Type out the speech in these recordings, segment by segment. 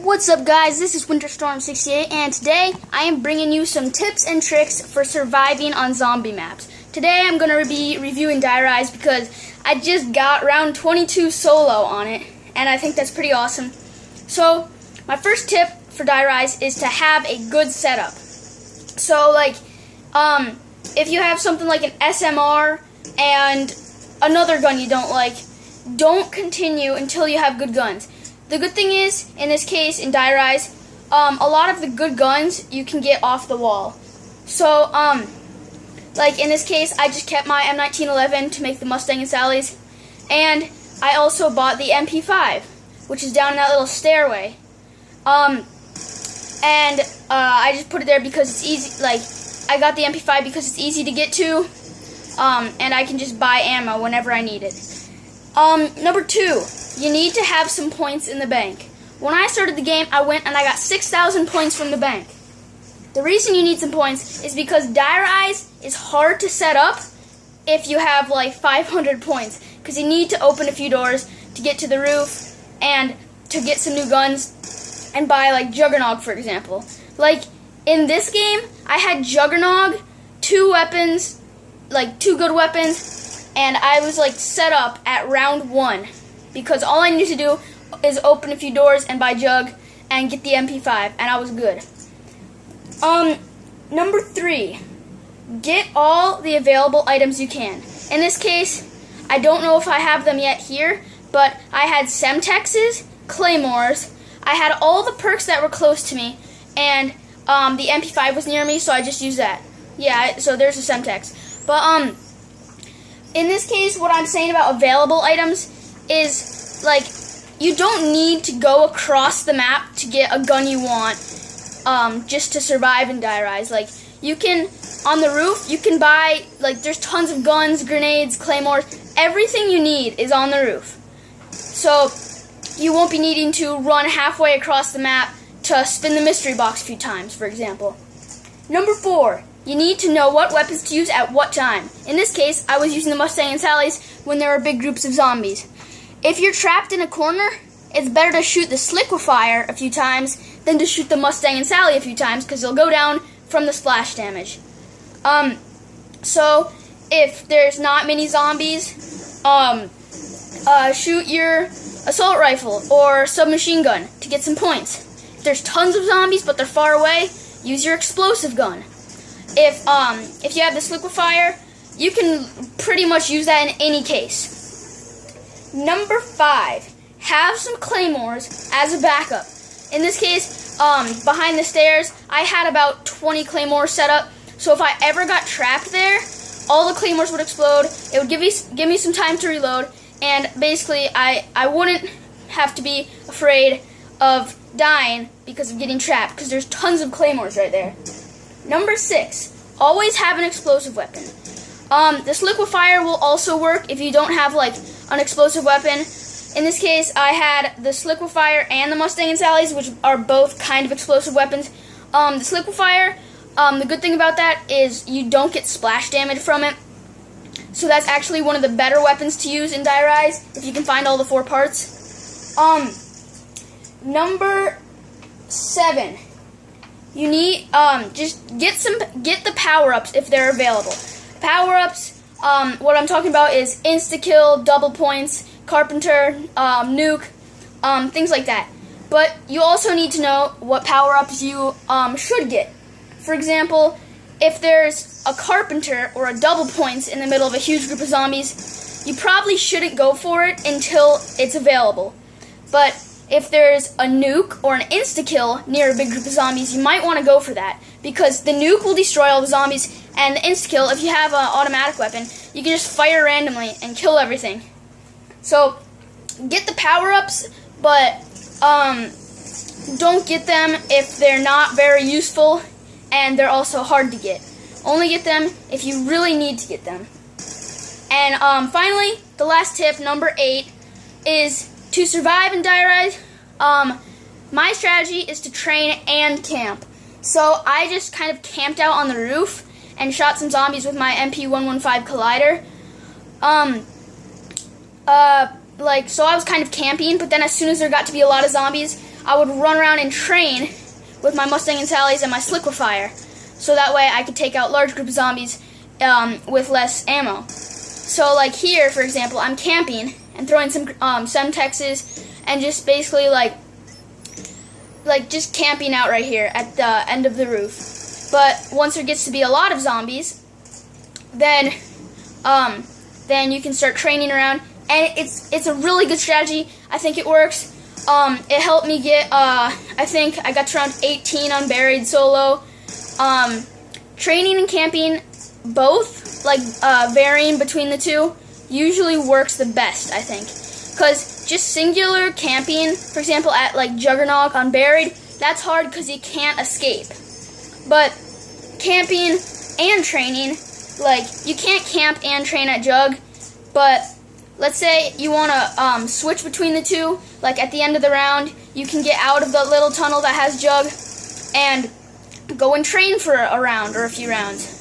What's up, guys? This is WinterStorm68, and today I am bringing you some tips and tricks for surviving on zombie maps. Today I'm going to be reviewing Die Rise because I just got round 22 solo on it, and I think that's pretty awesome. So, my first tip for Die Rise is to have a good setup. So, if you have something like an SMR and another gun you don't like, don't continue until you have good guns. The good thing is, in this case, in Die Rise, a lot of the good guns you can get off the wall. So, in this case, I just kept my M1911 to make the Mustang and Sally's, and I also bought the MP5, which is down in that little stairway. I just put it there because it's easy. I got the MP5 because it's easy to get to, and I can just buy ammo whenever I need it. Number 2. You need to have some points in the bank. When I started the game, I went and I got 6,000 points from the bank. The reason you need some points is because Die Rise is hard to set up if you have 500 points, because you need to open a few doors to get to the roof and to get some new guns and buy Juggernog, for example. In this game, I had Juggernog, 2 weapons, 2 good weapons, and I was set up at round 1. Because all I needed to do is open a few doors and buy Jug and get the MP5, and I was good. Number 3, get all the available items you can. In this case, I don't know if I have them yet here, but I had Semtexes, Claymores, I had all the perks that were close to me, and the MP5 was near me, so I just used that. Yeah, so there's a Semtex. But, in this case, what I'm saying about available items is, you don't need to go across the map to get a gun you want, just to survive in Die Rise. You can, on the roof, you can buy, there's tons of guns, grenades, claymores, everything you need is on the roof. So, you won't be needing to run halfway across the map to spin the mystery box a few times, for example. Number 4. You need to know what weapons to use at what time. In this case, I was using the Mustang and Sally's when there were big groups of zombies. If you're trapped in a corner, it's better to shoot the Sliquifier a few times than to shoot the Mustang and Sally a few times, because they'll go down from the splash damage. So, if there's not many zombies, shoot your assault rifle or submachine gun to get some points. If there's tons of zombies but they're far away, use your explosive gun. If you have the Sliquifier, you can pretty much use that in any case. Number 5, have some claymores as a backup. In this case, behind the stairs, I had about 20 claymores set up, so if I ever got trapped there, all the claymores would explode, it would give me some time to reload, and basically I wouldn't have to be afraid of dying because of getting trapped, because there's tons of claymores right there. Number 6, always have an explosive weapon. This Liquifier will also work if you don't have an explosive weapon. In this case, I had the Liquifier and the Mustang and Sally's, which are both kind of explosive weapons. This Liquifier, the good thing about that is you don't get splash damage from it. So that's actually one of the better weapons to use in Die Rise, if you can find all the 4 parts. Number 7. You need, just get the power-ups if they're available. Power-ups, what I'm talking about is insta-kill, double points, carpenter, nuke, things like that. But you also need to know what power-ups you should get. For example, if there's a carpenter or a double points in the middle of a huge group of zombies, you probably shouldn't go for it until it's available. But if there's a nuke or an insta-kill near a big group of zombies, you might want to go for that, because the nuke will destroy all the zombies, and the insta-kill, if you have an automatic weapon, you can just fire randomly and kill everything. So, get the power-ups, but don't get them if they're not very useful, and they're also hard to get. Only get them if you really need to get them. And finally, the last tip, number 8, is to survive in Die Rise. My strategy is to train and camp. So I just kind of camped out on the roof and shot some zombies with my MP115 Collider. So I was kind of camping, but then as soon as there got to be a lot of zombies, I would run around and train with my Mustang and Sally's and my Sliquifier, so that way I could take out large group of zombies with less ammo. So like here, for example, I'm camping and throwing some Semtexes and just basically like just camping out right here at the end of the roof. But once there gets to be a lot of zombies, then you can start training around, and it's a really good strategy. I think it works. It helped me get I think I got to around 18 unburied solo. Training and camping, both varying between the two, usually works the best, I think, because just singular camping, for example, at like Juggernog unburied, that's hard because you can't escape. But camping and training, like you can't camp and train at Jug, but let's say you want to switch between the two, like at the end of the round, you can get out of the little tunnel that has Jug and go and train for a round or a few rounds.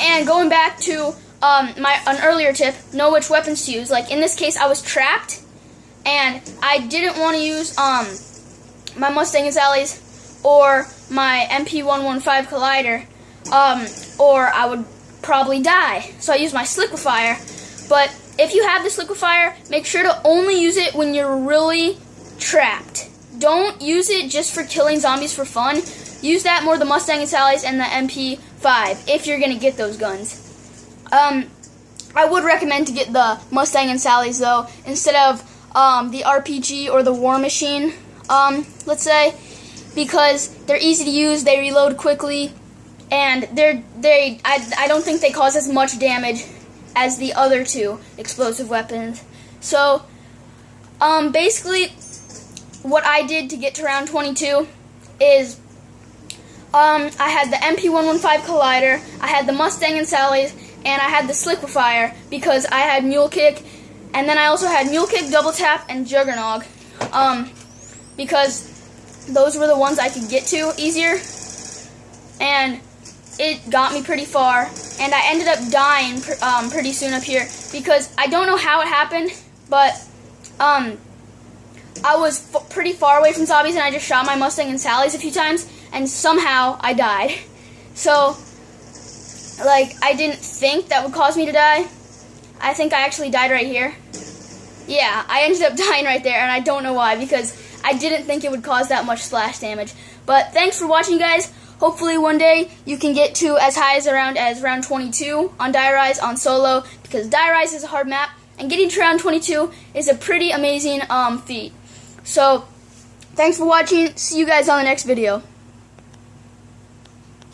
And going back to an earlier tip, know which weapons to use. Like in this case, I was trapped, and I didn't want to use my Mustang and Sally's or my MP115 Collider, or I would probably die. So I used my Sliquifier. But if you have the Sliquifier, make sure to only use it when you're really trapped. Don't use it just for killing zombies for fun. Use that more the Mustang and Sally's and the MP5 if you're going to get those guns. I would recommend to get the Mustang and Sally's though, instead of the RPG or the War Machine, let's say, because they're easy to use, they reload quickly, and I don't think they cause as much damage as the other two explosive weapons. So, basically, what I did to get to round 22 is, I had the MP115 Collider, I had the Mustang and Sally's, and I had the Sliquifier because I had Mule Kick, and then I also had Mule Kick, Double Tap, and Juggernog, because those were the ones I could get to easier, and it got me pretty far, and I ended up dying pretty soon up here because I don't know how it happened, but I was pretty far away from zombies, and I just shot my Mustang and Sally's a few times, and somehow I died. So, like, I didn't think that would cause me to die. I think I actually died right here. Yeah, I ended up dying right there, and I don't know why, because I didn't think it would cause that much splash damage. But thanks for watching, guys. Hopefully one day you can get to as high as round 22 on Die Rise on solo, because Die Rise is a hard map, and getting to round 22 is a pretty amazing feat. So, thanks for watching. See you guys on the next video.